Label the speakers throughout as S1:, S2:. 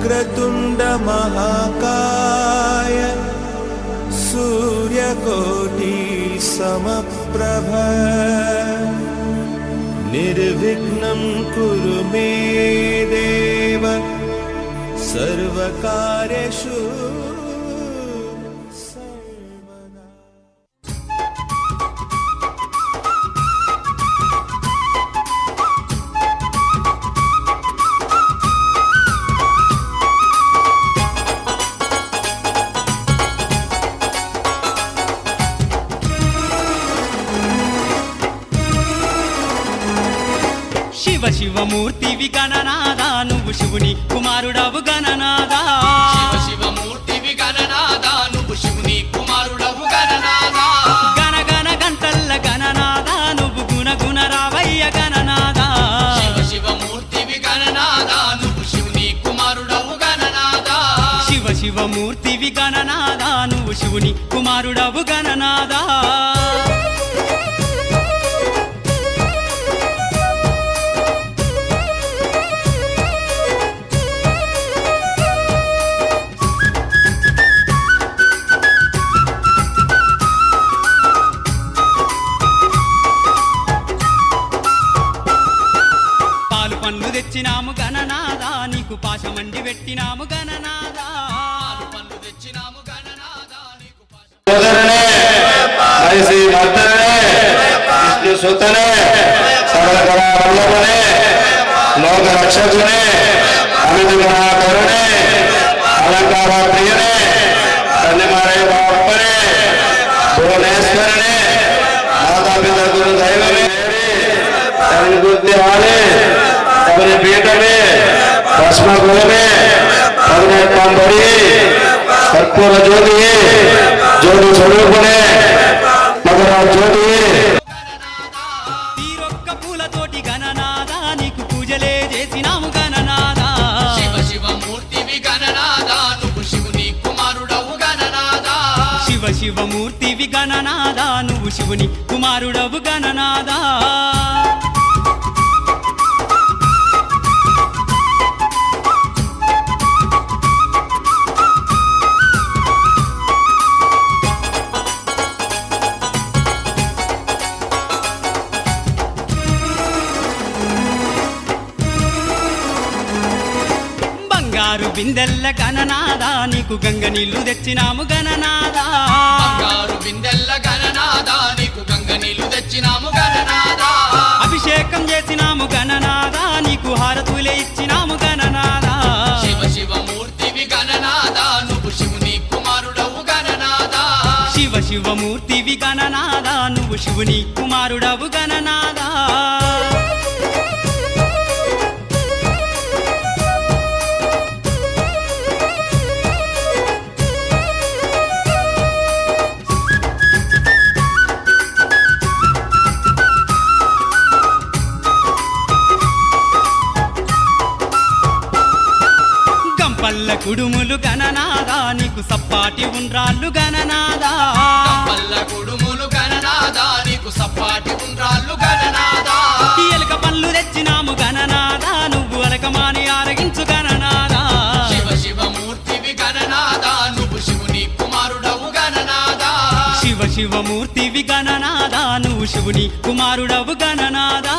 S1: वक्रतुंड महाकाय सूर्यकोटि समप्रभ निर्विघ्नं कुरु मे देव सर्वकार्येषु सर्वदा।
S2: शिव शिवमूर्तिवि गणनादा नुव्वु शिवुनि कुमारुडवु गणनादा
S3: शिव शिवमूर्तिवि गणनादा नुव्वु शिवुनि कुमारुडवु गणनादा
S2: गण गण गंटल्ल गणनादा नुव्वु गुण गुण रावయ్య गणनादा
S3: शिव शिवमूर्तिवि गणनादा नुव्वु शिवुनि कुमारुडवु गणनादा
S2: शिव शिवमूर्तिवि गणनादा नुव्वु शिवुनि कुमारुडवु गणनादा తెచ్చినాము గణనాదా నీకు పాశమండి పెట్టినాము గణనాదా
S3: పన్ను తెచ్చినాము గణనాదా నీకు
S4: సోదరనే హరిశ్రీ భర్తనే విష్ణు సుతనే సకల కళావల్లభనే లోక రక్షకునే అమిత గుణాకరునే అలంకార ప్రియనే కన్యమారే బాపనే భువనేశ్వరనే మాతాపిత గురు దైవమే తన బుద్ధి ఆలే अपने पेट में भस्म गोल में अपने पंबरी कर्पूर ज्योति ज्योति स्वरूप ने मगर ज्योति
S2: తీరొక్క పూలతోటి గణనాదా నీకు పూజలే చేసినాము గణనాదా
S3: शिव शिवमूर्तिवि गणनादा నువ్వు శివుని కుమారుడవు గణనాదా
S2: శివ శివమూర్తివి గణనాదా నువ్వు శివుని కుమారుడవు గణనాదా బంగారు బిందెల్ల గణనాదా నీకు గంగ నీళ్లు తెచ్చినాము గణనాదా
S3: బంగారు బిందెల్ల గణనాదా నీకు గంగ నీళ్లు తెచ్చినాము గణనాదా
S2: అభిషేకం చేసినాము గణనాదా నీకు హారతులే ఇచ్చినాము గణనాదా
S3: శివ శివమూర్తివి గణనాదా నువ్వు శివుని కుమారుడవు గణనాదా
S2: శివ శివమూర్తివి గణనాదా నువ్వు శివుని కుమారుడవు గణనాదా పల్ల కుడుములు గణనాదా నీకు సప్పాటి ఉండ్రాళ్ళు గణనాదా
S3: పల్ల కుడుములు గణనాదా నీకు సప్పాటి ఉండ్రాళ్ళు గణనాదా
S2: ఎలక పళ్ళు తెచ్చినాము గణనాదా నువ్వు అలకమాని ఆరగించు గణనాదా
S3: శివ శివమూర్తివి గణనాదా నువ్వు శివుని కుమారుడవు గణనాదా
S2: శివ శివమూర్తివి గణనాదా నువ్వు శివుని కుమారుడవు గణనాదా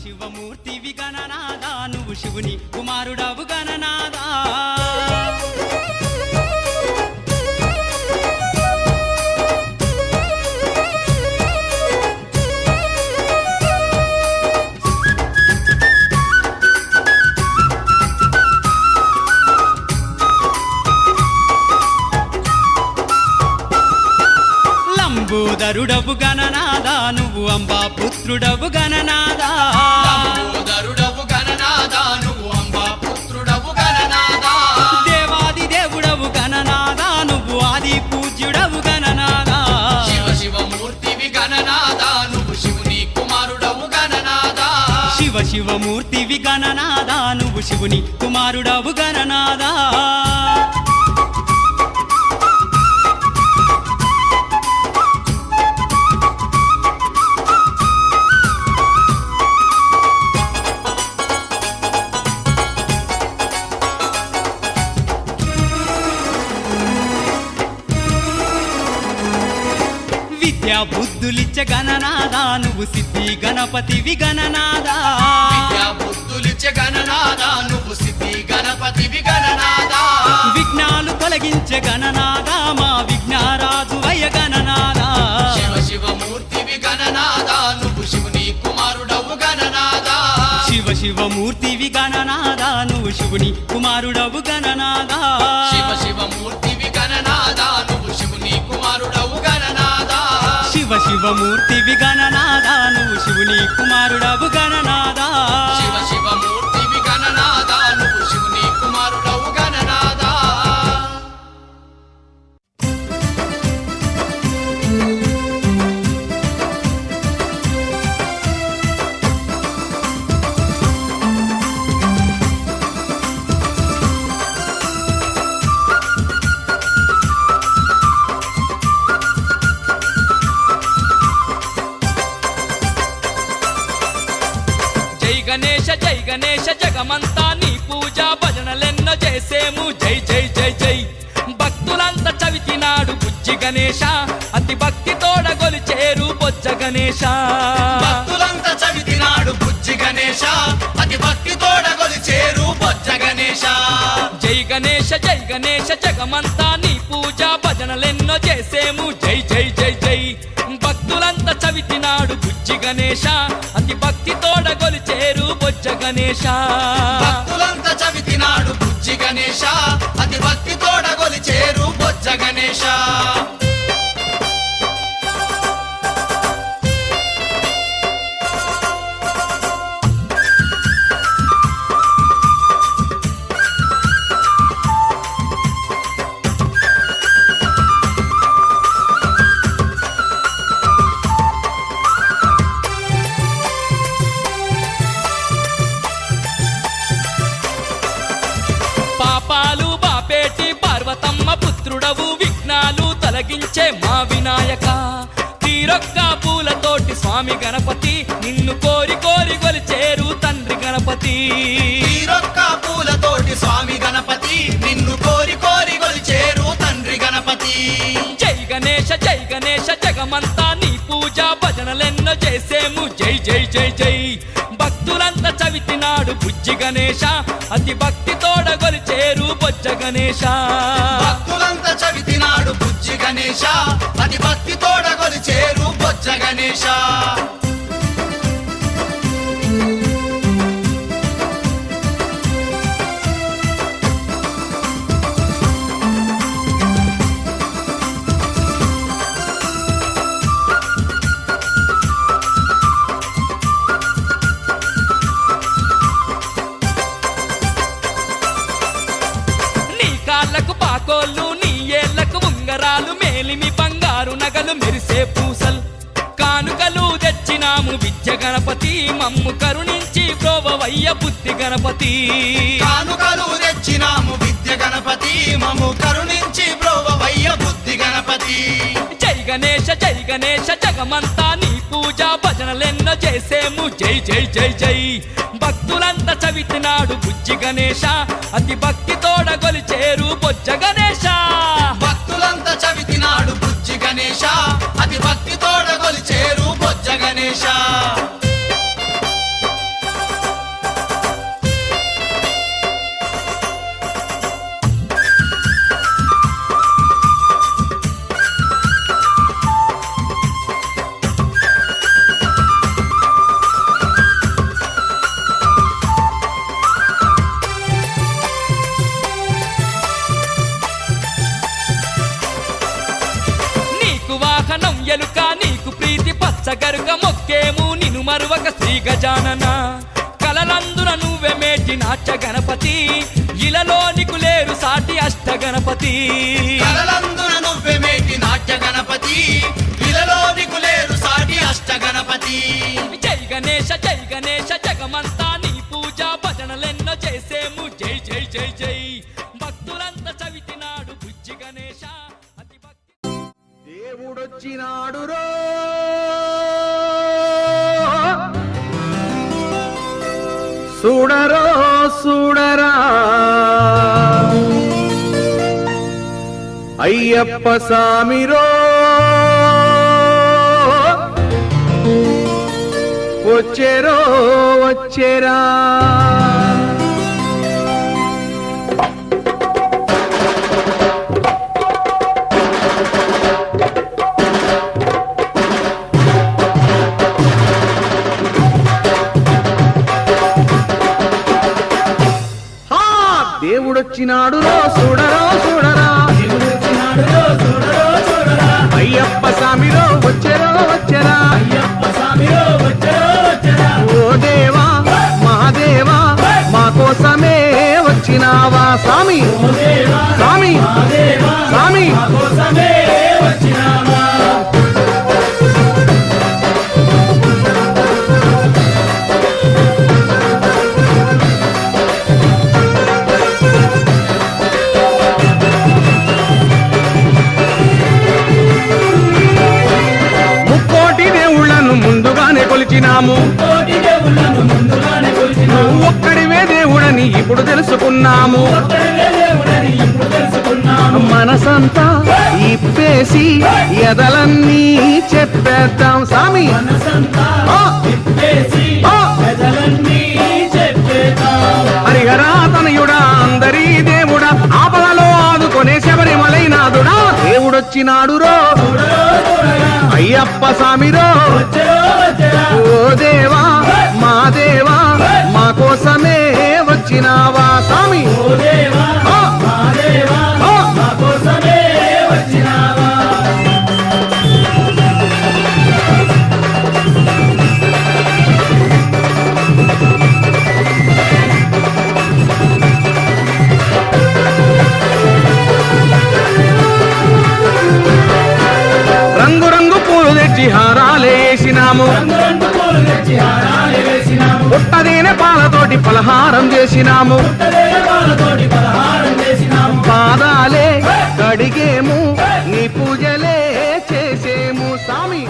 S2: శివమూర్తివి గణనాదా నువ్వు శివుని కుమారుడవు గణనాదా నువ్వు అంబా పుత్రుడవు గణనాదా
S3: లంబోదరుడవు గణనాదా నువ్వు అంబా పుత్రుడవు గణనాదా
S2: దేవాది దేవుడవు గణనాదా నువ్వు ఆది పూజ్యుడవు గణనాదా
S3: శివ శివమూర్తివి గణనాదా నువ్వు శివుని కుమారుడవు గణనాదా
S2: శివ శివమూర్తివి గణనాదా నువ్వు శివుని కుమారుడవు గణనాదా విద్యా బుద్ధులిచ్చ గణనాదా నువ్వు సిద్ధి గణపతివి గణనాదా
S3: విద్యా బుద్ధులిచ్చే గణనాదా నువ్వు సిద్ధి గణపతివి గణనాదా
S2: విఘ్నాలు తొలగించే గణనాదా మా విఘ్నారాజు వయ గణనాదా
S3: శివ శివమూర్తివి గణనాదా నువ్వు శివుని కుమారుడవు గణనాదా
S2: శివ శివమూర్తివి గణనాదా నువ్వు శివుని కుమారుడవు గణనాదా
S3: శివ శివమూర్తివి గణనాదా నువ్వు శివుని కుమారుడవు గణనాదా
S2: శివ శివమూర్తివి గణనాదా నువ్వు శివుని కుమారుడవు గణనాదా
S3: శివ శివమూర్తివి గణనాదా నువ్వు శివుని కుమారుడవు గణనాదా
S5: జై గణేశ జగమంతా నీ పూజ భజనలెన్నో చేసేము జై జై జై జై భక్తులంతా చవితినాడు బుజ్జి గణేశ అతి భక్తి తోడ గొలిచేరు బొజ్జ గణేశ
S3: భక్తులంతా చవితినాడు బుజ్జి గణేశ అతి భక్తి తోడగొలిచేరు బొజ్జ గణేశ
S5: జై గణేశ జగమంతా నీ పూజ భజనలెన్నో చేసేము జై జై జై జై భక్తులంతా చవితినాడు బుజ్జి గణేశ అతి భక్తి తోడ గొలిచేరు బొజ్జ గణేశ
S3: భక్తులంతా చవితినాడు బుజ్జి గణేశ అతి భక్తి తోడగొలిచేరు బొజ్జ గణేశ
S5: పాపాలు బాపేటి పార్వతమ్మ పుత్రుడవు విఘ్నాలు తొలగించే మా వినాయక తీరొక్క పూలతోటి స్వామి గణపతి నిన్ను కోరి కోరి గొలిచేరు తండ్రి గణపతి
S3: తీరొక్క పూలతోటి స్వామి గణపతి నిన్ను కోరి కోరి గొలిచేరు తండ్రి గణపతి
S5: జై గణేశ జగమంతా నీ పూజ భజనలెన్నో చేసేము జై జై జై జై భక్తులంతా చవితినాడు బుజ్జి గణేశ అతి భక్తి తోడ గొలిచేరు బొజ్జ గణేశ
S3: భక్తులంతా చవితినాడు బుజ్జి గణేశ అతి భక్తి తోడగొలిచేరు బొజ్జ గణేశ
S5: నీ కాళ్ళకు పాకోళ్ళు నీ ఏళ్లకు ఉంగరాలు మేలిమి బంగారు నగలు మెరిసే పూసలు కానుకలు తెచ్చినాము విద్య గణపతి మమ్ము కరుణించి ప్రోవవయ్య బుద్ధి గణపతి
S3: కానుకలు తెచ్చినాము విద్య గణపతి మము కరుణించి బ్రోవవయ్య బుద్ధి గణపతి
S5: జై గణేశ జగమంతా నీ పూజ భజనలెన్నో చేసేము జై జై జై జై భక్తులంతా చవితినాడు బుజ్జి గణేశ అతి భక్తి తోడ గొలిచేరు బొజ్జ గణేశ
S3: భక్తులంతా చవితినాడు బుజ్జి గణేశ అతి భక్తి తోడగొలిచేరు బొజ్జ గణేశ
S5: నీకు వాహనం ఎలుక నీకు ప్రీతి పచ్చగరుక మొక్కేము నిన్ను మరువక శ్రీ గజానన కలలందున నువ్వే మేటి నాట్య గణపతి ఇలలో నీకు లేరు సాటి అష్ట గణపతి
S3: కలలందున నువ్వే మేటి నాట్య గణపతి ఇలలో నీకు లేరు సాటి అష్ట గణపతి
S5: జై గణేశ జగమంతా నీ పూజ భజనలెన్నో చేసేము జై జై జై జై భక్తులంతా చవితినాడు బుజ్జి గణేశ అతి భక్తి
S6: దేవుడొచ్చినాడు రో చూడరో చూడరా అయ్యప్ప సామిరో వచ్చేరో వచ్చేరా దేవుడొచ్చినాడు రో చూడరో చూడరా అయ్యప్ప స్వామిరో వచ్చెరో వచ్చెరా ఓ దేవా మహాదేవా మా కోసమే వచ్చినావా స్వామి స్వామి స్వామి కొలిచినాము నువ్వు ఒక్కడివే దేవుడని ఇప్పుడు తెలుసుకున్నాము మనసంతా ఇప్పేసి ఎదలన్నీ చెప్పేద్దాం స్వామి హరిహరా తనయుడా అందరీ దేవుడా ఆపదలో ఆదుకొనే శబరిమలైనాథుడా దేవుడొచ్చినాడు రో అయ్యప్ప స్వామిరో ఓ దేవా మా దేవా మా కోసమే వచ్చినావా స్వామి రంగు రంగు పూలు తెచ్చి హారాలేసినాము పుట్టదేనే పాలతోటి పలహారం చేసినాము పాదాలే కడిగేము నీ పూజలే చేసేము స్వామి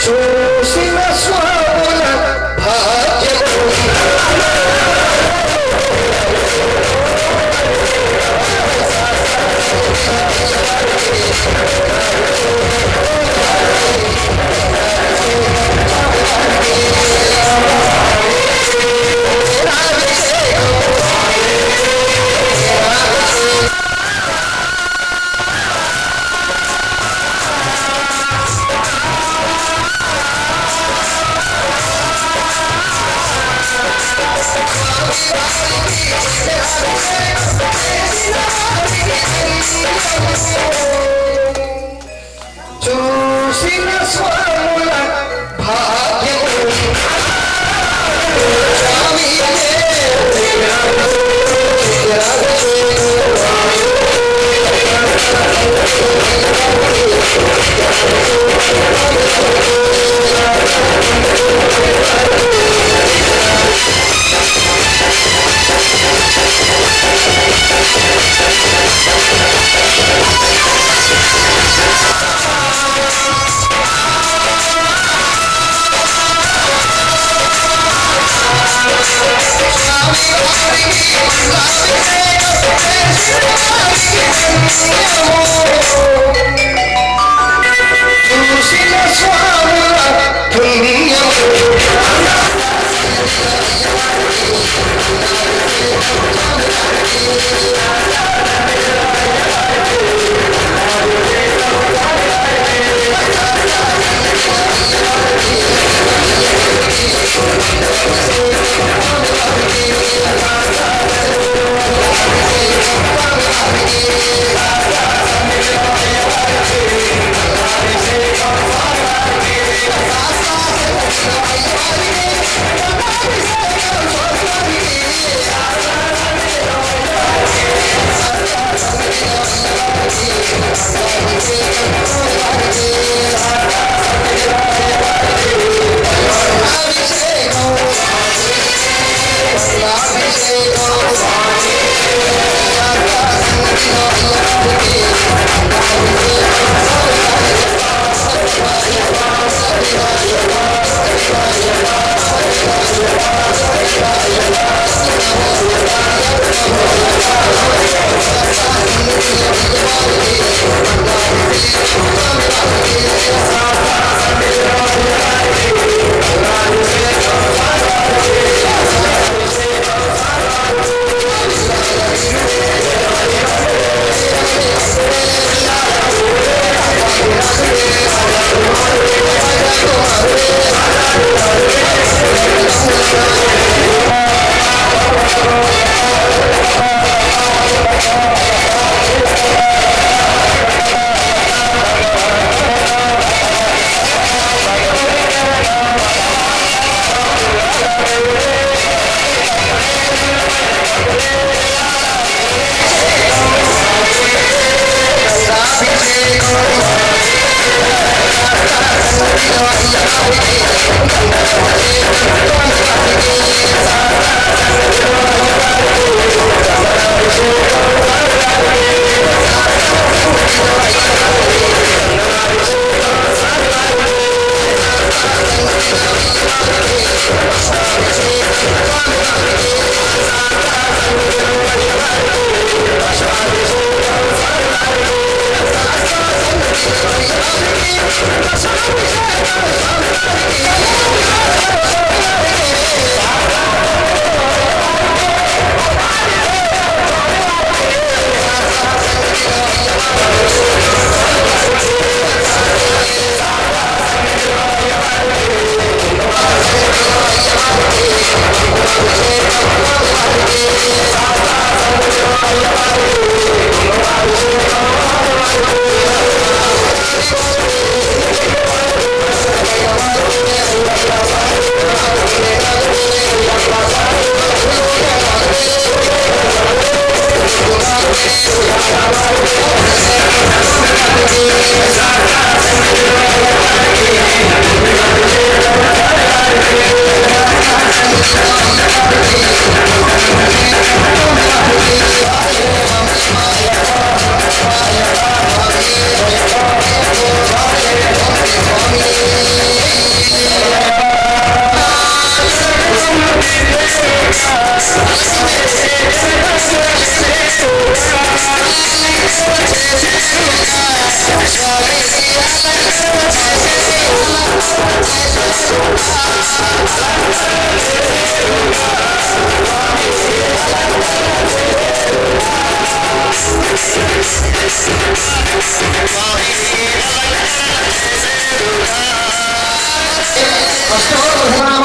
S4: చూసిన స్వాముల భాగ్యము చూసిన స్వాముల భాగ్యము చూసిన స్వాముల పుణ్యము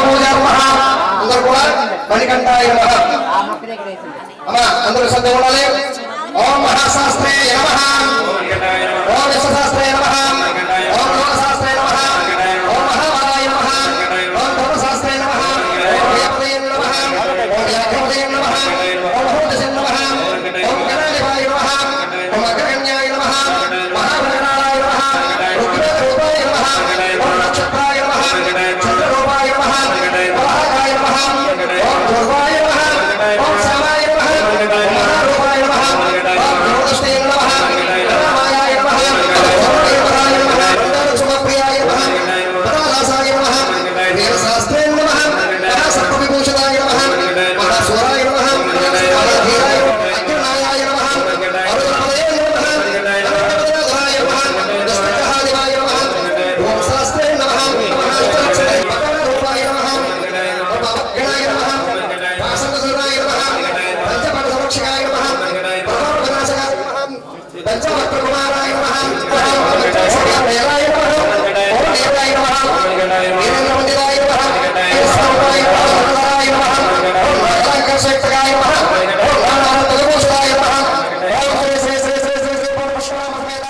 S4: అందరూ కూడా మణికంఠాయ నమః. అమ్మా అందరూ శ్రద్ధ ఉండాలి. ఓం మహాశాస్త్రే నమః, ఓం విశ్వశాస్త్రే నమః, ఓం లోకశాస్త్రే నమః, ఓం మహావరాయ నమః, ఓం ధర్మశాస్త్రే నమః, ఓం వేదపదయే నమః, ఓం యాజ్ఞపదయే నమః, ఓం మహోదశే నమః, ఓం గణాధిపాయ నమః, ఓం అగ్రగణ్యాయ నమః, మహాభరణాయ నమః, రుద్రరూపాయ నమః, ఓం నక్షత్రాయ నమః, చంద్రరూపాయ నమః, వరాహాయ నమః, ఓం ధ్రువాయ నమః, ఓం శ్యామాయ నమః, ఓం మహారూపాయ నమః, ఓం జ్యోతిష్ఠే నమః, రామాయ నమః, సౌరయూపాయ నమః, సుమప్రియాయ నమః, పరమదాసాయ నమః, వీరశాస్త్రే నమః, మహాసర్పవిభూషితాయ నమః, మహాసూరాయ నమః, మహాధీరాయ అగ్రనాయాయ నమః, అరుణపదయే నమః, అరుణపదయాయ నమః, దశకహాదివాయ నమః, ఓం శాస్త్రే నమః, మహాష్టలక్షణే రూపాయ నమః, ఓం అగ్రనాయ నమః, వాసంతసురాయ నమః, పంచపద సంరక్షకాయ నమః, ప్రధానవినాశకాయ నమః, పంచవక్రకుమారాయ నమః, పంచశేఖరాయ నమః, ఓం నేరాయ నమః, వీరేంద్రవందితాయ నమః, వీరస్వరూపాయ నమః, వరదరాయ నమః, ఓం నాగాంకర్షేక్తకాయ నమః, ఓం నానానందవిభూషితాయ నమః, ఓం శ్రీ శ్రీ శ్రీ శ్రీ శ్రీ శ్రీ పుష్పరామ సమేత.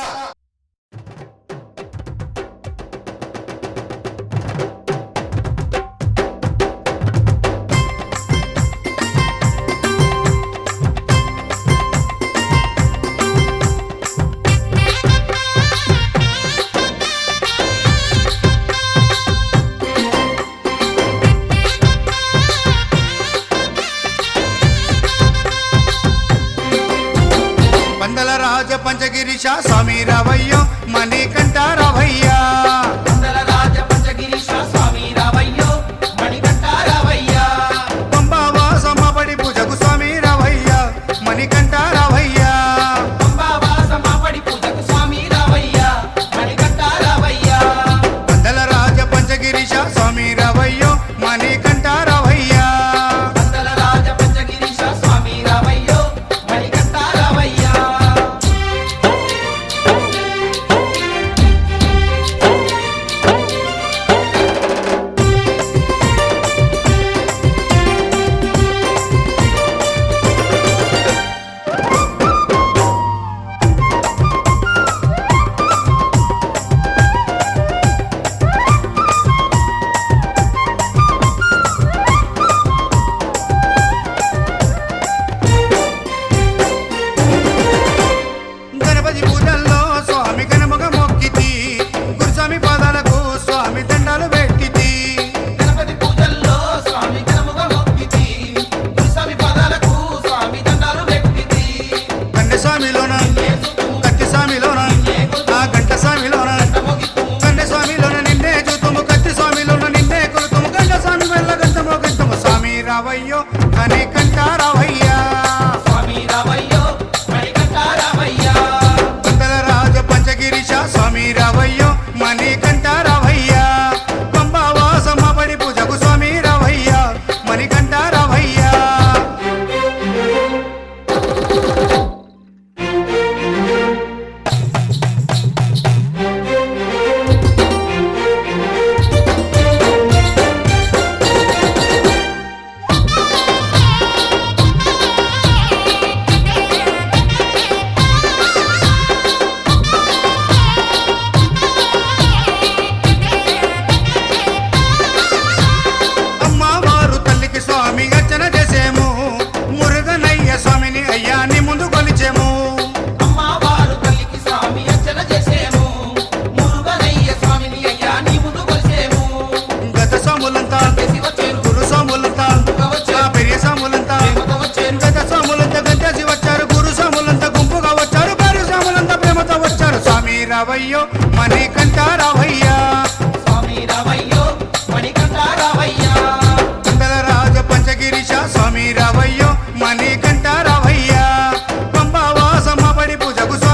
S1: పందల రాజ పంచగిరిశ స్వామి రావయ్యో మణికంఠ రావయ్యా.
S3: మందల రాజ పంచగిరీశ స్వామి రావయ్యో మణికంఠ రావయ్యా.
S1: పంబావాసమ్మబడి పూజకు స్వామి రావయ్యా మణికంఠ రావయ్యా.
S3: పంబావాసమ్మబడి పూజకు స్వామి రావయ్యా మణికంఠ రావయ్యా.
S1: పందల రాజ పంచగిరిశ స్వామి రావయ్యో మణికంఠ రావయ్యా.
S3: మందల రాజ పంచగిరీశ స్వామి రావయ్యో మణికంఠ రావయ్యా.
S1: గణపతి పూజల్లో స్వామి గణముగ మొక్కితి, గురుస్వామి పాదాలకు స్వామి దండాలు పెట్టితి.
S3: గణపతి పూజల్లో స్వామి గణముగా మొక్కితి, గురుస్వామి పాదాలకు స్వామి దండాలు పెట్టితి.
S1: కన్నె స్వామిలోన కత్తి స్వామిలోన ఆ గంట స్వామిలోన కన్నె స్వామిలోన నిన్నే చూతుము, కత్తి స్వామిలోన నిన్నే కొలుతుము, గంట స్వామి వల్ల గంటమో గంటము స్వామి రావయ్యో కనికంఠ రావయ్యా.
S3: స్వామి రావయ్యో మణికంఠ రావయ్యా.
S1: పందల రాజ పంచగిరిశ స్వామి రావయ్యో మణికంఠ రావయ్యా. పంబావాసమ్మబడి పూజకు స్వామి రావయ్యా మణికంఠ రావయ్యా. అమ్మవారు తల్లికి స్వామి అర్చన చేసేము, మురుగనయ్య స్వామిని అయ్యా నీ ముందు కొలిచేము.
S3: అమ్మవారు తల్లికి స్వామి అర్చన చేసేము, మురుగనయ్య స్వామిని అయ్యా నీ ముందు కొలిసేము.
S1: గత స్వాములంతా
S3: చేసి వచ్చేరు
S1: గురు స్వాములంతా ఆ పెరియ స్వాములంతా
S3: ప్రేమతో వచ్చేరు.
S1: గత స్వాములంతా గంటేసి వచ్చారు, గురు స్వాములంతా గుంపుగా వచ్చారు, భార్య స్వాములంతా ప్రేమతో వచ్చారు. స్వామి రావయ్యో మణికంఠ రావయ్యా.
S3: స్వామి రావయ్యో మణికంఠ రావయ్యా.
S1: పందల రాజ పంచగిరిశ స్వామి రావయ్యో మణికంఠ రావయ్యా. పంబావాసమ్మబడి పూజకు స్వామి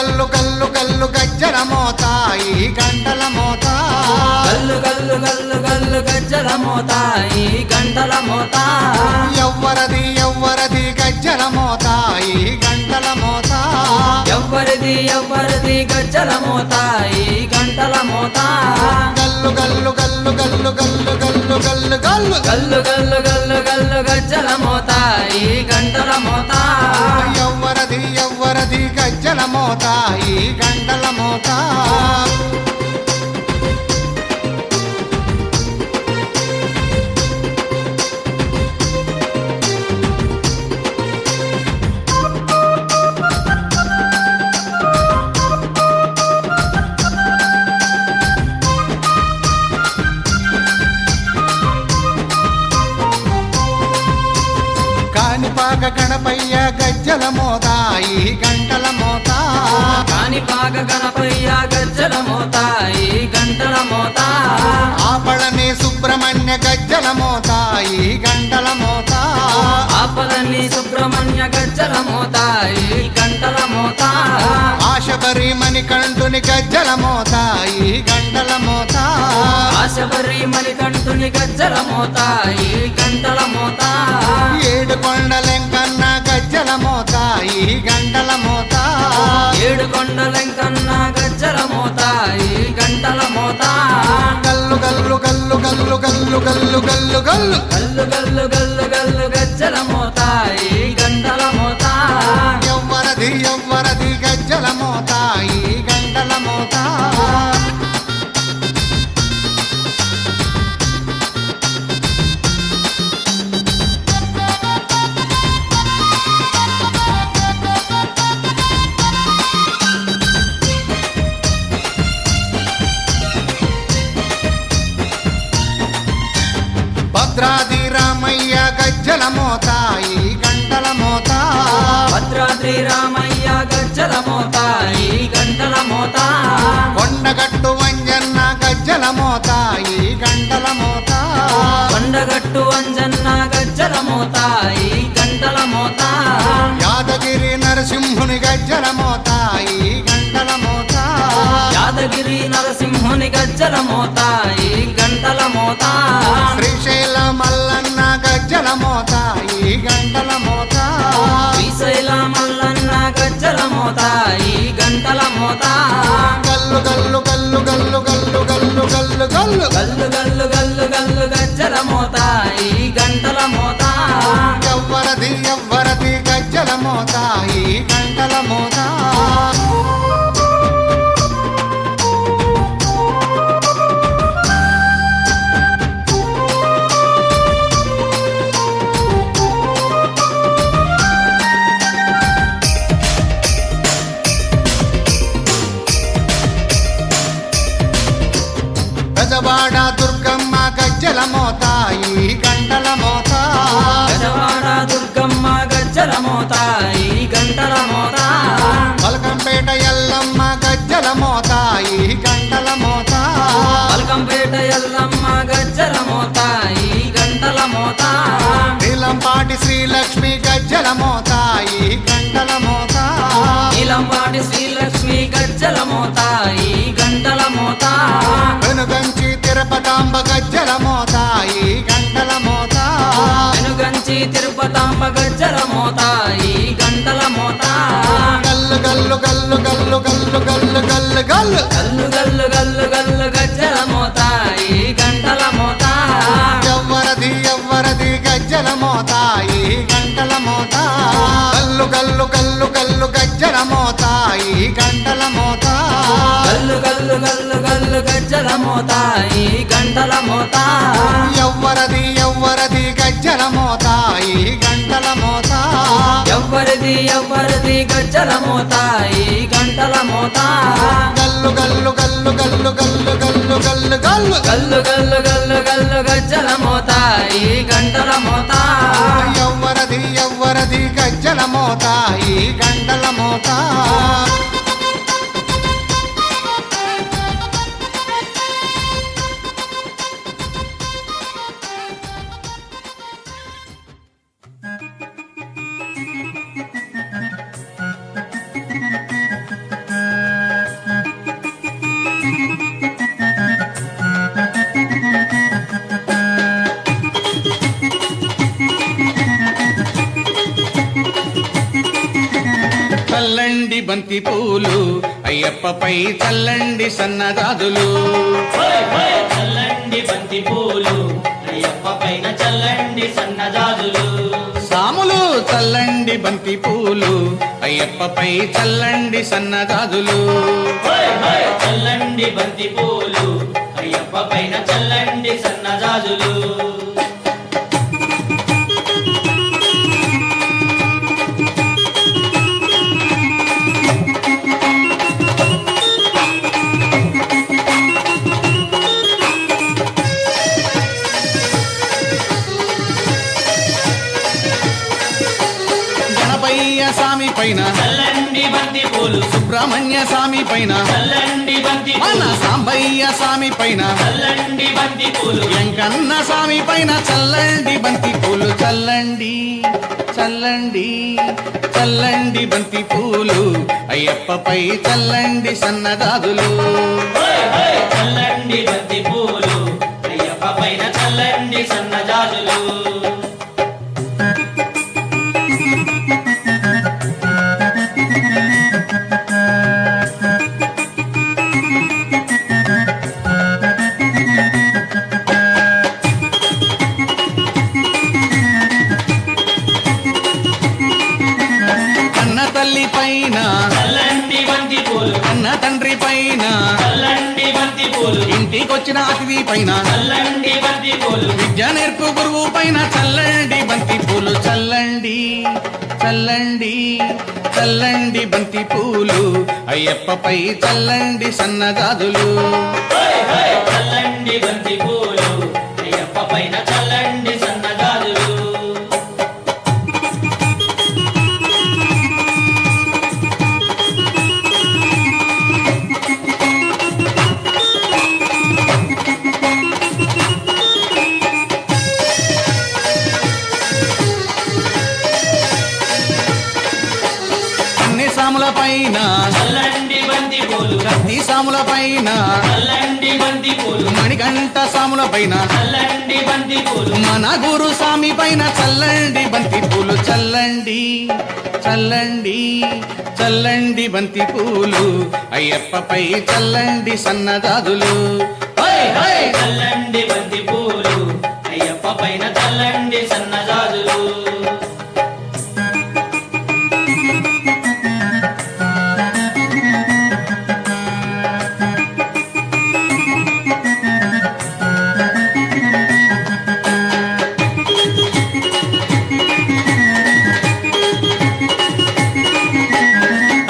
S1: గల్లు గల్లు గల్లు గజ్జల మోత ఈ గంటల మోత
S5: గల్లు గల్లు గల్లు గల్లు గజ్జల మోత ఈ గంటల మోత
S1: ఎవ్వరది ఎవ్వరది గజ్జల మోత ఈ గంటల మోత
S5: ఎవ్వరిది ఎవ్వరిది గజ్జల మోత ఈ గంటల మోత
S1: గల్లు గల్లు గల్లు గల్లు గల్లు గల్లు గల్లు గల్లు
S5: గల్లు గల్లు గల్లు గల్లు గజ్జల మోత ఈ గంటల మోత
S1: ఎవ్వరది ఎవ్వరది గజ్జల మోత ఈ గంటల మోత కాణిపాక గణపయ్య గజ్జల మోత ఈ గంటల మోత
S5: కాణిపాక గణపయ్య గజ్జల మోత ఈ గంటల మోత
S1: ఆపళని సుబ్రహ్మణ్య గజ్జల మోత ఈ గంటల మోత
S5: ఆపలని సుబ్రహ్మణ్య గజ్జల మోత ఈ గంటల మోత
S1: ఆశబరి మణికంఠుని గజ్జల మోత ఈ గంటల మోత
S5: ఆశబరి మణికంఠుని గజ్జల మోత ఈ గంటల మోత
S1: ఏడు కొండలెంకన్న గజ్జల మోత ఈ గంటల మోత
S5: ఏడు కొండలెంకన్న గజ్జల మోత ఈ గంటల మోత
S1: గల్లు గల్లు గల్లు గల్లు గల్లు గల్లు గల్లు గల్లు
S5: గల్లు గల్లు గల్లు గల్లు గజ్జల మోత ఈ గంటల మోత
S1: ఎవ్వరది ఎవ్వరది గజ్జల మోత ఈ గంటల మోత భద్రాది రామయ్య గజ్జల మోత ఈ గంటల మోత
S5: భద్రాద్రి రామయ్య గజ్జల మోత ఈ గంటల మోత
S1: కొండగట్టు వంజన్న గజ్జల మోత ఈ గంటల మోత
S5: కొండగట్టు అంజన్న గజ్జల మోత ఈ గంటల మోత
S1: యాదగిరి నరసింహుని గజ్జల మోత ఈ గంటల మోత
S5: యాదగిరి నరసింహుని గజ్జల మోత ఈ గంటల మోత
S1: శ్రీశైల మల్లన్న గజ్జల మోత ఈ గంటల మోత
S5: శ్రీశైల మల్లన్న గజ్జల మోత ఈ గంటల మోత
S1: గల్లు గల్లు గల్లు గల్లు గల్లు గల్లు గల్లు గల్లు
S5: గల్లు గల్లు గల్లు గల్లు గజ్జల మోత ఈ గంటల మోత
S1: ఎవ్వరది ఎవ్వరది గజ్జల మోత ఈ గంటల మోత పెదవాడ దుర్గమ్మ గజ్జల మోత ఈ గంటల మోత
S5: గజవాడ దుర్గమ్మ గజ్జల మోత ఈ గంటల మోత
S1: పలకంపేట ఎల్లమ్మ గజ్జల మోత ఈ గంటల మోత
S5: పలకంపేట ఎల్లమ్మ గజ్జల మోత ఈ గంటల మోత
S1: నీలంపాటి శ్రీలక్ష్మి గజ్జల మోత ఈ గంటల మోత
S5: నీలంపాటి శ్రీలక్ష్మి గజ్జల మోత ఈ గంటల మోత
S1: వెనుగంచి తిరుపతాంబ గజ్జల మోత ఈ గంటల మోత
S5: వెనుగంచి తిరుపతాంబ గజ్జల మోత ఈ గంటల మోత
S1: గల్లు గల్లు గల్లు గల్లు గల్లు గల్లు గల్లు గల్లు
S5: గల్లు గల్లు గల్లు గల్లు గజ్జల మోత ఈ గంటల మోత
S1: ఎవ్వరది ఎవ్వరది గజ్జల మోత ఈ గంటల మోత గల్లు గల్లు గల్లు గల్లు గజ్జల మోత ఈ గంటల మోత
S5: గల్లు గల్లు గల్లు గల్లు గజ్జల మోత ఈ గంటల మోత
S1: ఎవ్వరది ఎవ్వరది గజ్జల మోత ఈ గంటల మోత
S5: ఎవ్వరిది ఎవ్వరిది గజ్జల మోత ఈ గంటల మోత
S1: గల్లు గల్లు గల్లు గల్లు గల్లు గల్లు గల్లు గల్లు
S5: గల్లు గల్లు గల్లు గల్లు గజ్జల మోత ఈ గంటల మోత
S1: ఎవ్వరది ఎవ్వరది గజ్జల మోత ఈ గంటల మోత
S6: చల్లండి బంతి పూలు అయ్యప్పపై చల్లండి సన్నజాజులు
S7: చల్లండి బంతి పూలు అయ్యప్ప పైన చల్లండి సన్నజాజులు
S6: సాములు చల్లండి బంతి పూలు అయ్యప్పపై చల్లండి సన్నజాజులు
S7: చల్లండి బంతి పూలు అయ్యప్ప పైన చల్లండి సన్నజాజులు
S6: గణపయ్య స్వామి పైన
S7: చల్లండి బంతి పూలు
S6: సుబ్రహ్మణ్య స్వామి పైన
S7: చల్లండి బంతి
S6: మన
S7: పూలు
S6: సాంబయ్య స్వామి పైన
S7: చల్లండి బంతి పూలు
S6: వెంకన్న స్వామి పైన చల్లండి బంతి పూలు చల్లండి చల్లండి చల్లండి బంతి పూలు అయ్యప్పపై చల్లండి సన్నజాజులు
S7: చల్లండి బంతి పూలు అయ్యప్ప పైన చల్లండి సన్నజాజులు
S6: కన్న తల్లి పైన
S7: చల్లండి బంతి పూలు
S6: కన్న తండ్రి పైన
S7: చల్లండి బంతి పూలు
S6: ఇంటికొచ్చిన అతిథి పైన
S7: చల్లండి బంతి పూలు
S6: విద్య నేర్పు గురువు పైన చల్లండి బంతి పూలు చల్లండి చల్లండి చల్లండి బంతి పూలు అయ్యప్పపై చల్లండి సన్నజాజులు
S7: చల్లండి బంతి పూలు అయ్యప్ప పైన చల్లండి సన్నజాజులు
S6: అన్ని సాముల పైన
S7: చల్లండి బంతి పూలు
S6: కత్తి సాముల పైన
S7: చల్లండి బంతి పూలు
S6: మణికంఠ సాముల పైన
S7: చల్లండి బంతి పూలు
S6: మన గురు స్వామి పైన చల్లండి బంతి పూలు చల్లండి చల్లండి చల్లండి బంతి పూలు అయ్యప్పపై చల్లండి సన్నజాజులు
S7: చల్లండి బంతి పూలు అయ్యప్ప పైన చల్లండి సన్నజాజులు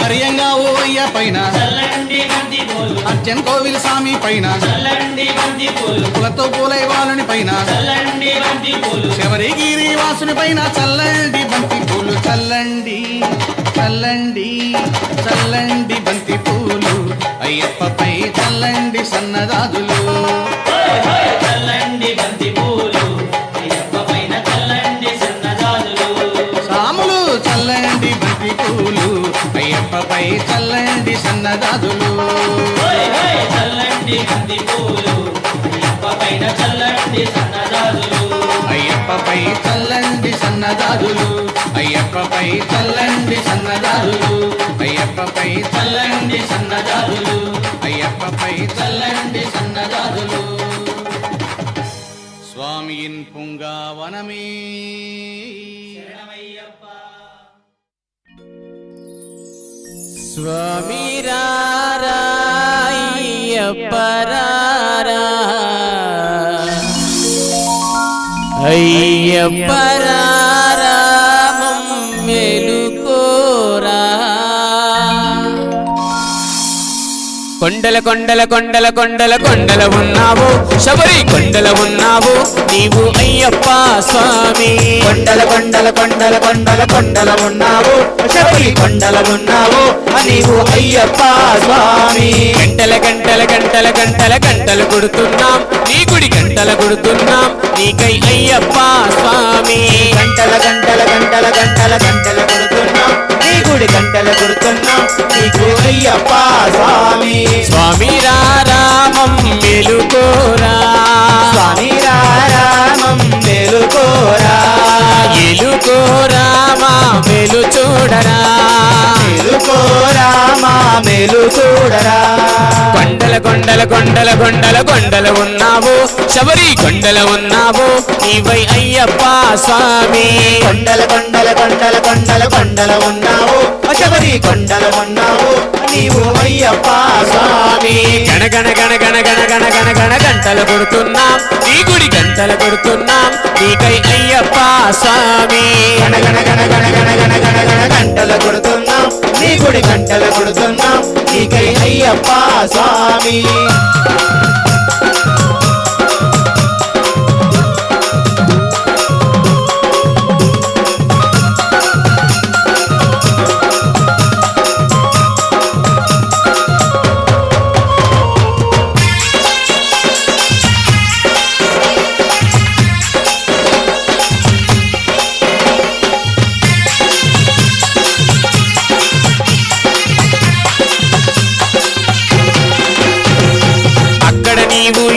S6: హరియంగా ఓ అయ్య పైన
S7: చల్లండి బంతి పూలు
S6: అర్జన్ కోవిల్ స్వామి పైన
S7: చల్లండి బంతి పూలు
S6: కులతో పూలై వాళ్ళని పైన
S7: చల్లండి బంతి పూలు
S6: శబరిగిరి వాసుని పైన చల్లండి బంతి పూలు చల్లండి చల్లండి చల్లండి బంతి పూలు అయ్యప్పపై చల్లండి సన్నజాజులు
S7: చల్లండి బంతి పూలు అయ్యప్ప పైన చల్లండి సన్నజాజులు
S6: సాములు చల్లండి బంతి పూలు అయ్యప్పపై చల్లండి సన్నజాజులు
S7: చల్లండి బంతి పూలు అయ్యప్ప పైన చల్లండి సన్నజాజులు
S6: అయ్యప్పపై చల్లండి సన్నజాజులు అయ్యప్పపై చల్లండి సన్నజాజులు అయ్యప్పపై చల్లండి సన్నజాజులు అయ్యప్పపై చల్లండి సన్నజాజులు స్వామియిన్ పుంగావనమే
S8: స్వామి రారాయ్యప్పరారా అయ్యప్పరారా మేలుకోరా కొండల కొండల కొండల కొండల కొండల ఉన్నావు శబరి కొండల ఉన్నావు నీవు అయ్యప్ప స్వామి
S3: కొండల కొండల కొండల కొండల కొండల ఉన్నావు శబరి కొండల ఉన్నావు నీవు అయ్యప్ప స్వామి
S8: గంటల గంటల గంటల గంటల గంటలు కొడుతున్నాం నీ గుడి గంటల కొడుతున్నాం నీకై అయ్యప్ప స్వామి
S3: గంటల గంటల గంటల గంటల గంటల కొడుతున్నాం నీ గుడి గంటల కొడుతున్నాం నీకు అయ్యప్ప స్వామి
S8: స్వామి రామం మెలుకోరా
S3: స్వామి రామం మేలుకోరా
S8: ఎలుకోరామా మెలు చూడరా
S3: మేలు చూడరా
S8: కొండల కొండల కొండల కొండల కొండల ఉన్నావు శబరి కొండల ఉన్నావు నీవై అయ్యప్ప స్వామి
S3: కొండల కొండల కొండల కొండల కొండల ఉన్నావు శబరి కొండల ఉన్నావు నీవు అయ్యప్ప స్వామి
S8: గణ గణ గణ గణ గణ గణ గణ గణ గంటలు కొడుతున్నాం నీ గుడి గంటలు కొడుతున్నాం నీకై అయ్యప్ప స్వామి
S3: గణ గణ గణ గణ గణ గణ గణ గణ గంటలు కొడుతున్నాం నీ గుడి గంటలు కొడుతున్నాం నీకై అయ్యప్ప స్వామి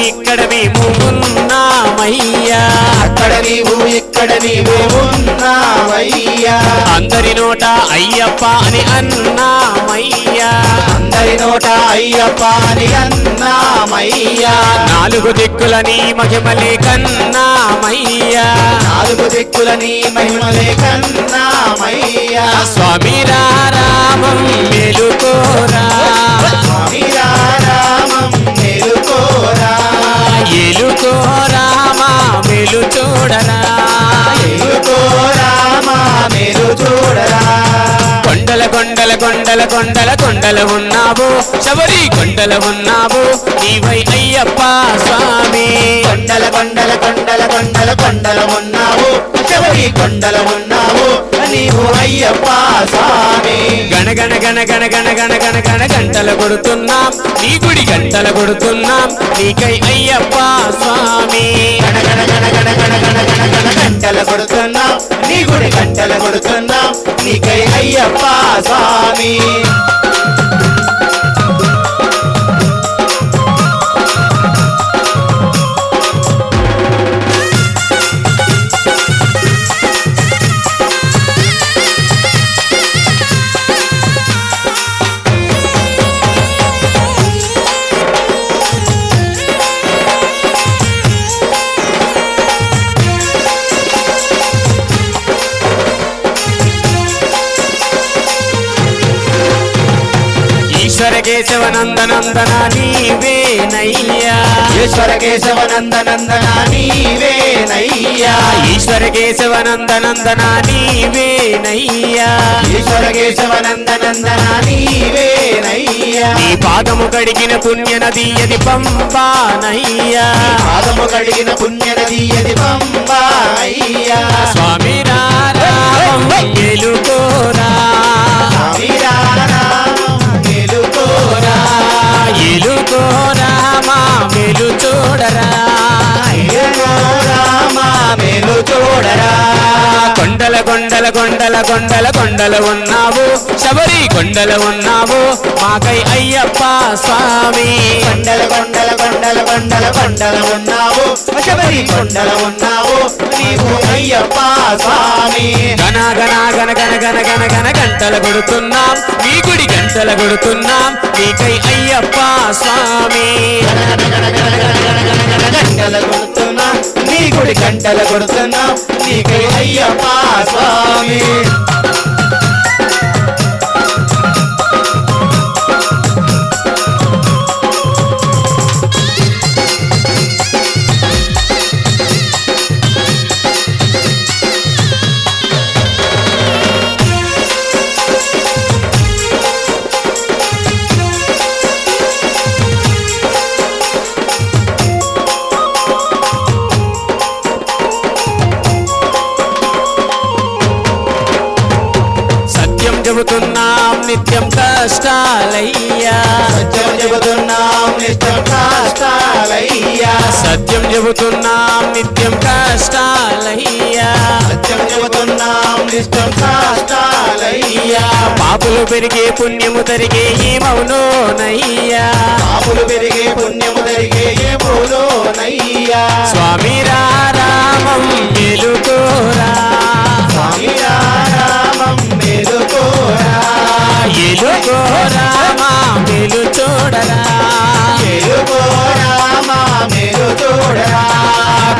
S8: ఇక్కడ మేము ఉన్నామయ్యా
S3: అక్కడ నీవు ఇక్కడ నీవు ఉన్నావయ్యా
S8: అందరి నోట అయ్యప్ప అని అన్నామయ్యా
S3: అందరి నోట అయ్యప్ప అని అన్నామయ్యా
S8: నాలుగు దిక్కుల నీ మహిమలే కన్నామయ్యా
S3: నాలుగు దిక్కుల నీ మహిమలే కన్నామయ్యా
S8: స్వామి రామం మేలుకోరా
S3: స్వామి రామం మేలుకోరా
S8: ఏలుకోరామా మేలు చూడరా
S3: మేలుకోరామా మేలు చూడరా
S8: కొండల కొండల కొండల కొండల కొండల ఉన్నావు శబరి కొండల ఉన్నావు నీవై అయ్యప్ప స్వామి
S3: కొండల కొండల కొండల కొండల కొండల ఉన్నావు శబరి కొండల ఉన్నావు నీవు అయ్యప్ప స్వామి
S8: గణ గణ గణ గణ గణ గణ గణ గణ గంటలు కొడుతున్నాం నీ గుడి గంటలు కొడుతున్నాం నీకై అయ్యప్ప స్వామి
S3: గణ గణ గణ గణ గణ గణ గణ గణ గంటలు కొడుతున్నాం నీ గుడి గంటలు కొడుతున్నాం నీకై అయ్యప్ప స్వామి
S8: ఈశ్వర కేశవ నందనందన నీవేనయ్యా
S3: ఈశ్వర కేశవ నందనందన నీవేనయ్యా
S8: ఈశ్వర కేశవ నందనందన నీవేనయ్యా
S3: ఈశ్వర కేశవ నందనందన నీవేనయ్యా
S8: నీ పాదము కడిగిన పుణ్య నది అది పంపానయ్యా
S3: పాదము కడిగిన పుణ్య నది అది పంబా అయ్యా
S8: స్వామి రామం మేలుకోరా
S3: స్వామి రామం మేలుకోరా
S8: ఏలుకోరామా మేలు చూడరా
S3: అయ్యో రామా మేలు చూడరా
S8: కొండల కొండల కొండల కొండల కొండల ఉన్నావు శబరి కొండల ఉన్నావు మాకై అయ్యప్ప స్వామి
S3: కొండల కొండల కొండల కొండల కొండల ఉన్నావు శబరి కొండల ఉన్నావు నీవు అయ్యప్ప స్వామి
S8: గణ గణ గణ గణ గణ గణ గణ గంటలు కొడుతున్నాం నీ గుడి గంటలు కొడుతున్నాం నీకై అయ్యప్ప స్వామి
S3: గంటలు కొడుతున్నా నీ గుడి గంటలు కొడుతున్నా నీకై అయ్యప్ప స్వామి
S8: చెబుతున్నాం నిత్యం కష్టాలయ్యా
S3: సత్యం చెబుతున్నాం నిత్యం కష్టాలయ్యా
S8: సత్యం చెబుతున్నాం నిత్యం కష్టాలయ్యా
S3: సత్యం చెబుతున్నాం నిత్యం కష్టాలయ్యా
S8: పాపులు పెరిగే పుణ్యము తరిగే ఏమవునోనయ్యా
S3: పాపులు పెరిగే పుణ్యము తరిగే ఏమోనయ్యా
S8: స్వామి రామం మేలుకోరా
S3: స్వామి రామం మేలుకోరా
S8: ఏలుకోరామా చూడరా
S3: మేలుకో రామా మేలు చూడరా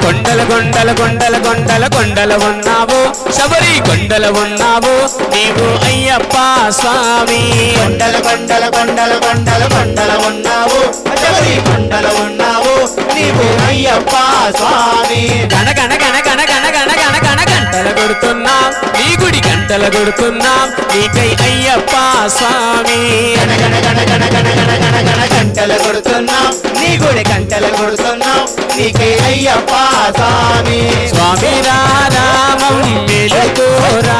S8: కొండల కొండల కొండల కొండల కొండల ఉన్నావు శబరి కొండల ఉన్నావు నీవు అయ్యప్ప స్వామి
S3: కొండల కొండల కొండల కొండల కొండల ఉన్నావు శబరి కొండల ఉన్నావు నీవు అయ్యప్ప స్వామి
S8: గణ గణ గణ గణ గణ గణ గణ గణ గంటల కొడుతున్నాం నీ గుడి గంటల కొడుతున్నాం నీకై అయ్యప్ప స్వామి
S3: గణ గణ గణ గణ గణ గణ గణ గణ గంటలు కొడుతున్నాం నీ గుడి గంటలు కొడుతున్నాం నీకే అయ్యప్ప స్వామి
S8: స్వామి రామం మెలుకోరా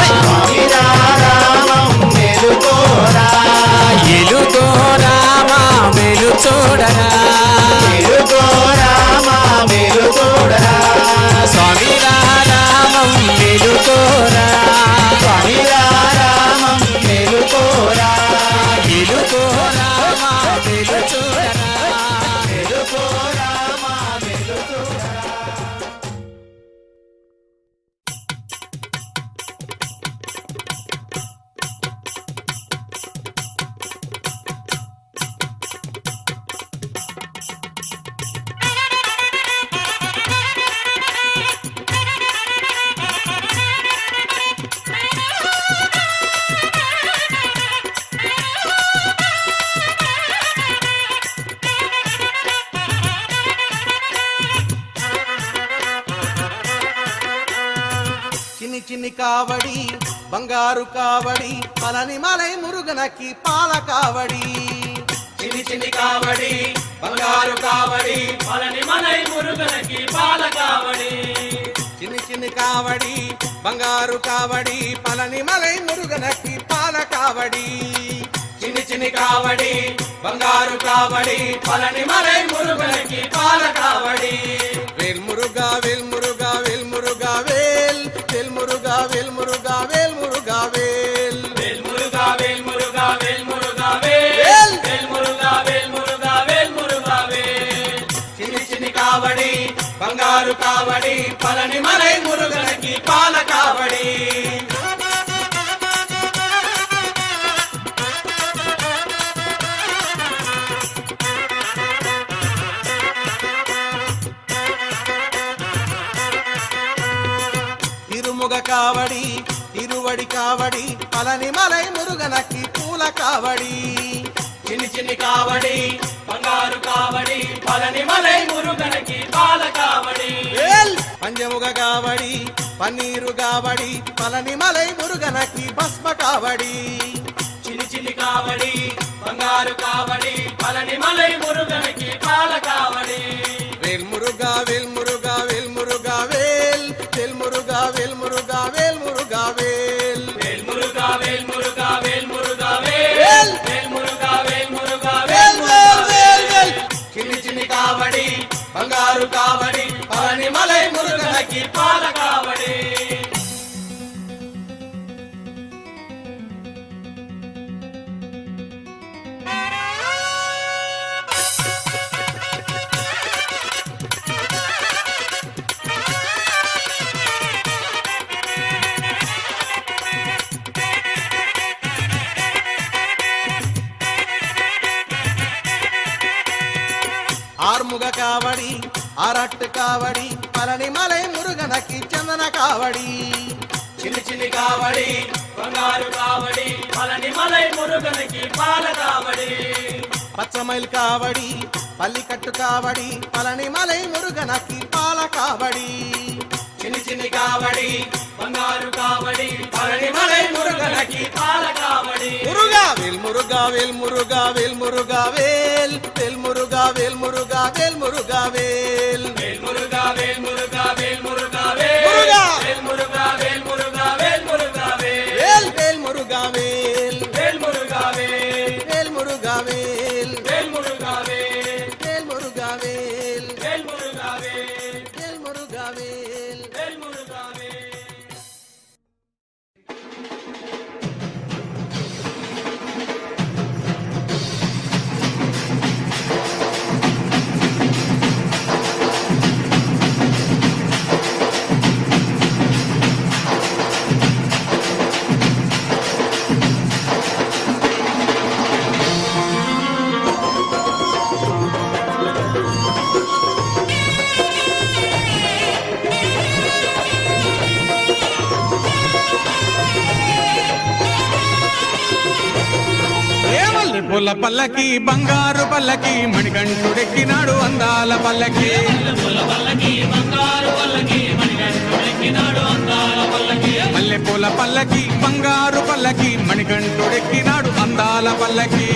S3: స్వామి రామం మేలుకోరా
S8: ఎలుగో రామా మెలు చూడరా
S3: మేలుకో రామా మేలు చూడరా
S8: స్వామి రామం మెలుకోరా
S3: స్వామి రామం మేలుకోరా
S8: ఎలుగో రామా మెలు చూడరా
S3: మేలుకో రామా మేలు చూడరా
S1: చిన్ని చిన్ని కావడి బంగారు కావడి పలని మలై మురుగనకి పాల కావడి
S7: చిన్ని చిన్ని కావడి బంగారు కావడి పలని మలై మురుగనకి పాల కావడి
S1: చిన్ని చిన్ని కావడి బంగారు కావడి పలని మలై మురుగనకి పాల కావడి
S7: చిన్ని చిన్ని కావడి బంగారు కావడి పలని మలై మురుగనకి పాల కావడి
S1: వేల్ మురుగా వేల్ మురుగా వేల్ మురుగా వేల్ వేల్ మురుగా వేల్ మురుగా వేల్ మురుగా వేల్
S7: వేల్ మురుగా వేల్ మురుగా వేల్ మురుగా వేల్ వేల్ మురుగా వేల్ మురుగా వేల్ మురుగా వేల్ చిన్ని చిన్ని కావడి బంగారు కావడి పలని మలై మురుగనకి పాల కావడి
S1: తిరుముగ కావడి తిరువడి కావడి పలని మలై మురుగనకి పూల కావడి
S7: చిన్ని చిన్ని కావడి బంగారు కావడి పలని మలై మురుగనకి పాల కావడి
S1: వేల్ పంచముగ కావడి పన్నీరు కావడి పలని మలై మురుగనకి భస్మ కావడి
S7: చిన్ని చిన్ని కావడి బంగారు కావడి పలని మలై మురుగనకి పాల కావడి
S1: వేల్ మురుగా వేల్ మురుగా వేల్ మురుగా వేల్ వేల్ మురుగా వేల్ మురుగా వేల్ మురుగా వేల్
S7: వేల్ మురుగా వేల్ మురుగా వేల్ మురుగా వేల్ వేల్ మురుగా వేల్ మురుగా వేల్
S1: వేల్ వేల్ వేల్
S7: చిన్ని చిన్ని కావడి బంగారు కావడి పలని మలై మురుగనకి పాల కావడి
S1: ఆర్ముగ కావడి ఆరట్టు కావడి పలని మలై మురుగనకి చందన కావడి
S7: చిన్ని చిన్ని కావడి బంగారు కావడి పలని మలై మురుగనకి పాల కావడి
S1: పచ్చమైల్ కావడి పల్లికట్టు కావడి పలని మలై మురుగనకి పాల కావడి
S7: చిన్ని చిన్ని కావడి బంగారు కావడి పలని మలై మురుగనకి పాల కావడి
S1: మురుగా వేల్ మురుగా వేల్ మురుగా వేల్ మురుగా వేల్ వేల్ మురుగా వేల్ మురుగా వేల్ మురుగా వేల్
S7: వేల్ మురుగా వేల్ మురుగా వేల్ మురుగా వేల్
S1: మురుగా
S7: వేల్ మురుగా వేల్ మురుగా వేల్ మురుగా వేల్
S1: వేల్ వేల్ మురుగా వేల్
S7: వేల్ మురుగా వేల్
S1: వేల్ మురుగా వేల్
S7: వేల్ మురుగా వేల్
S1: వేల్ మురుగా వేల్
S7: వేల్ మురుగా వేల్
S1: వేల్ మురుగా వేల్
S7: వేల్ మురుగా వేల్
S6: పూల పల్లకి బంగారు పల్లకి మణికంఠుడెక్కినాడు అందాల పల్లకి మల్లె పూల పల్లకి బంగారు పల్లకి మణికంఠుడెక్కినాడు అందాల పల్లకి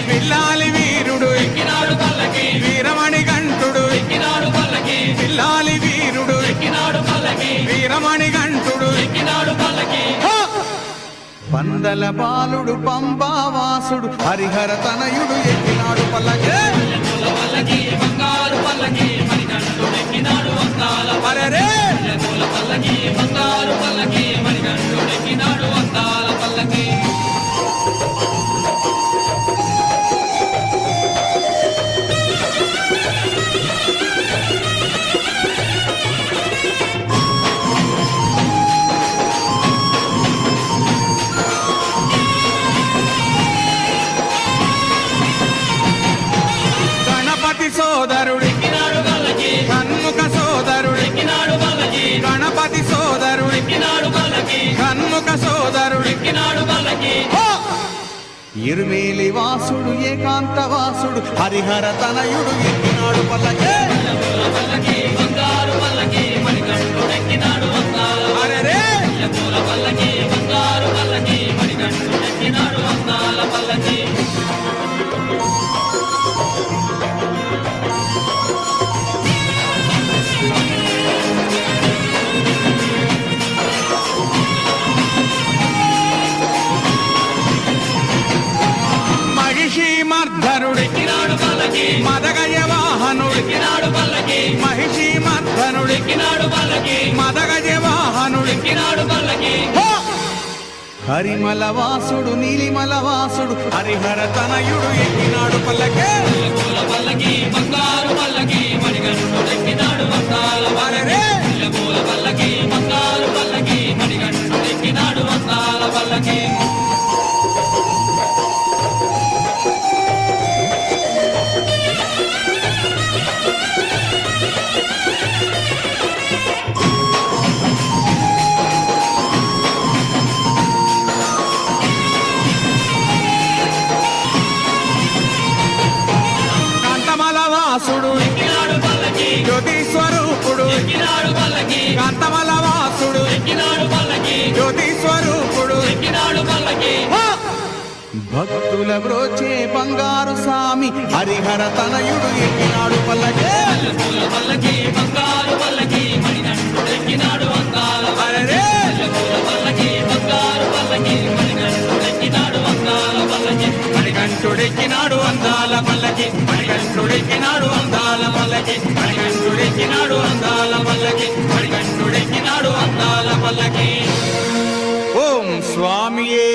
S6: పిల్లాలి వీరుడు ఎక్కినాడు పల్లకి వీరమణి గంటుడు ఎక్కినాడు పల్లకి పిల్లాలి వీరుడు ఎక్కినాడు పల్లకి వీరమణి గంటుడు ఎక్కినాడు పల్లకి పందల బాలుడు పంబావాసుడు హరిహర తనయుడు ఎక్కినాడు పల్లకి బంగారు పల్లకి మణికంఠుడు ఎక్కినాడు అందాల పల్లకి బంగారు పల్లకి మణికంఠుడు ఎక్కినాడు అందాల పల్లకి సోదరుడు కన్ముఖ సోదరుడు గణపతి సోదరుడు కన్ముఖ సోదరుడు ఇరుమేలి వాసుడు ఏకాంత వాసుడు హరిహర తనయుడు ఎక్కినాడు పల్లకి అరెరే మదగజ వాహనుడు మహిషి మర్ధనుడు మదగజ వాహనుడు హరిమల వాసుడు నీలిమల వాసుడు హరిహర తనయుడు ఎక్కినాడు పల్లకి బంగారు పల్లకి మణికంఠుడు ఎక్కినాడు అందాల పల్లకి బంగారు పల్లకి మణికంఠుడు ఎక్కినాడు అందాల పల్లకి జ్యోతి స్వరూపుడు కాంతమల వాసుడు జ్యోతి స్వరూపుడు భక్తుల బ్రోచే బంగారు స్వామి హరిహర తనయుడు ఎక్కినాడు పల్లకి బంగారు పల్లకి మణికంఠుడు ఎక్కినాడు అందాల పల్లకి బంగారు పల్లకి మణికంఠుడు ఎక్కినాడు అందాల పల్లకి మణికంఠుడెక్కినాడు అందాల పల్లకి మణికంఠుడెక్కినాడు అందాల పల్లకి మణికంఠుడెక్కినాడు అందాల పల్లకి మణికంఠుడెక్కినాడు అందాల పల్లకి ఓం స్వామియే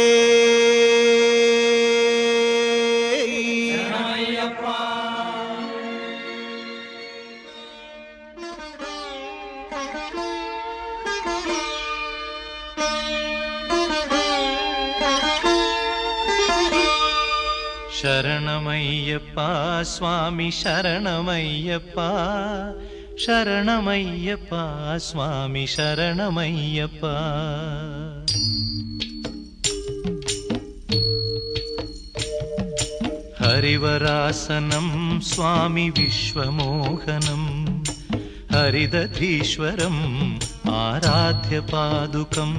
S9: శరణమయ్యప్ప స్వామి శరణమయ్యప్ప శరణమయ్యప్ప స్వామి శరణమయ్యప్ప హరివరాసనం స్వామి విశ్వమోహనం హరిదధీశ్వరం ఆరాధ్య పాదుకం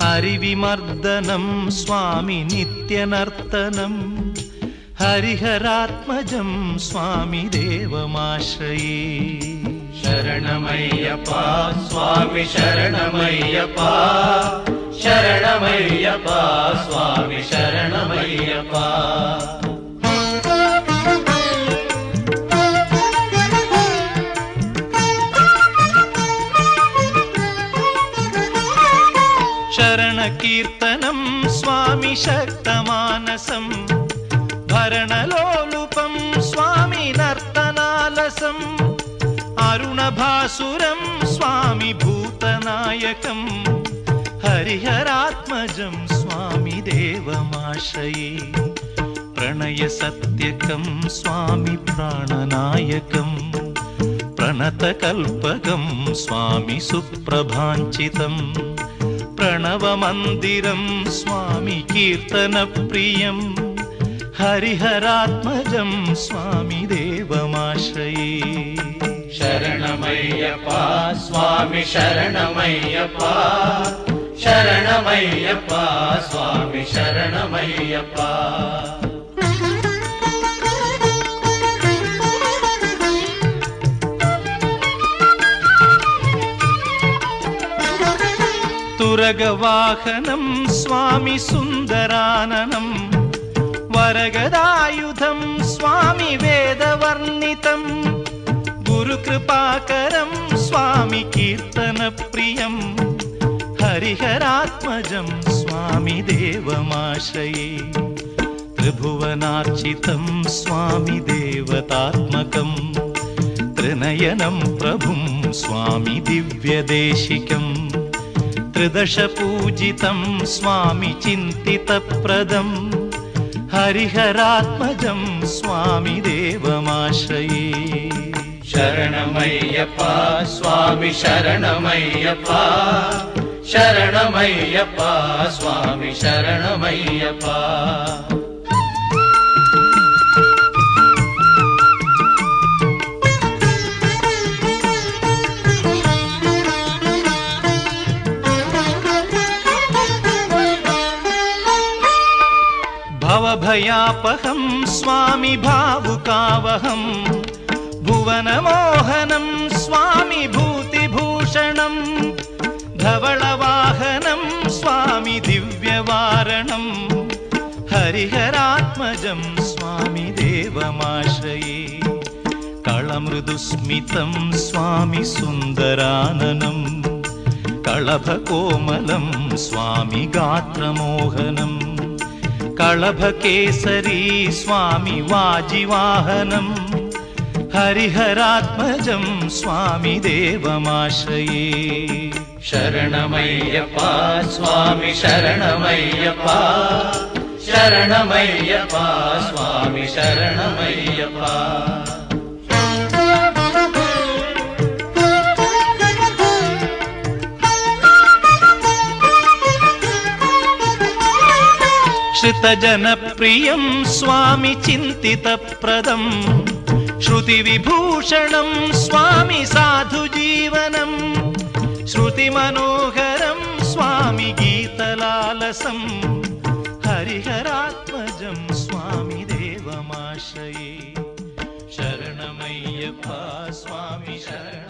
S9: హరివిమర్దనం స్వామి నిత్యనర్తనం హరిహరాత్మజం స్వామి దేవమాశ్రయే
S7: శరణమయ్యప్ప స్వామి శరణమయ్యప్ప శరణమయ్యప్ప స్వామి శరణమయ్యప్ప
S9: శరణ కీర్తనం స్వామి శక్తమానసం భరణలోలుపం స్వామి నర్తనాలసం అరుణభాసురం స్వామి భూతనాయకం హరిహరాత్మజం స్వామి దేవమాశ్రయే ప్రణయ సత్యకం స్వామి ప్రాణనాయకం ప్రణతకల్పకం స్వామి సుప్రభాంచితం ప్రణవమందిరం స్వామి కీర్తనప్రియం హరిహరాత్మజం స్వామి దేవమాశ్రయే
S7: శరణమయ్యప్ప స్వామి శరణమయ్యప్ప శరణమయ్యప్ప స్వామి శరణమయ్యప్ప
S9: తురగవాహనం స్వామి సుందరాననం వరగదాయుధం స్వామి వేదవర్ణితం గురుకృపాకరం స్వామి కీర్తనప్రియం హరిహరాత్మజం స్వామి దేవమాశ్రయే త్రిభువనార్చితం స్వామి దేవతాత్మకం త్రినయనం ప్రభుం స్వామి దివ్యదేశికం త్రిదశపూజితం స్వామి చింతితప్రదం హరిహరాత్మజం స్వామి దేవమాశ్రయే
S7: శరణమయ్యప్ప స్వామి శరణమయ్యప్ప శరణమయ్యప్ప స్వామి శరణమయ్యప్ప
S9: భవభయాపహం స్వామి భావుకావహం భువనమోహనం స్వామి భూతిభూషణం ధవళవాహనం స్వామి దివ్యవారణం హరిహరాత్మజం స్వామి దేవమాశ్రయే కళమృదుస్మితం స్వామి సుందరాననం కళభకోమలం స్వామి గాత్రమోహనం కళభకేసరీ స్వామి వాజివాహనం హరిహరాత్మజం స్వామి దేవమాశ్రయే
S7: శరణమయ్యప్ప స్వామి శరణమయ్యప్ప శరణమయ్యప్ప స్వామి శరణమయ్యప్ప
S9: श्रुतजनप्रियं स्वामि चिन्तितप्रदं श्रुतिविभूषणं स्वामि साधुजीवनं श्रुतिमनोहरं स्वामि गीतलालसं हरिहरात्मजं स्वामि देवमाश्रये शरणमय्यप्पा स्वामि शरण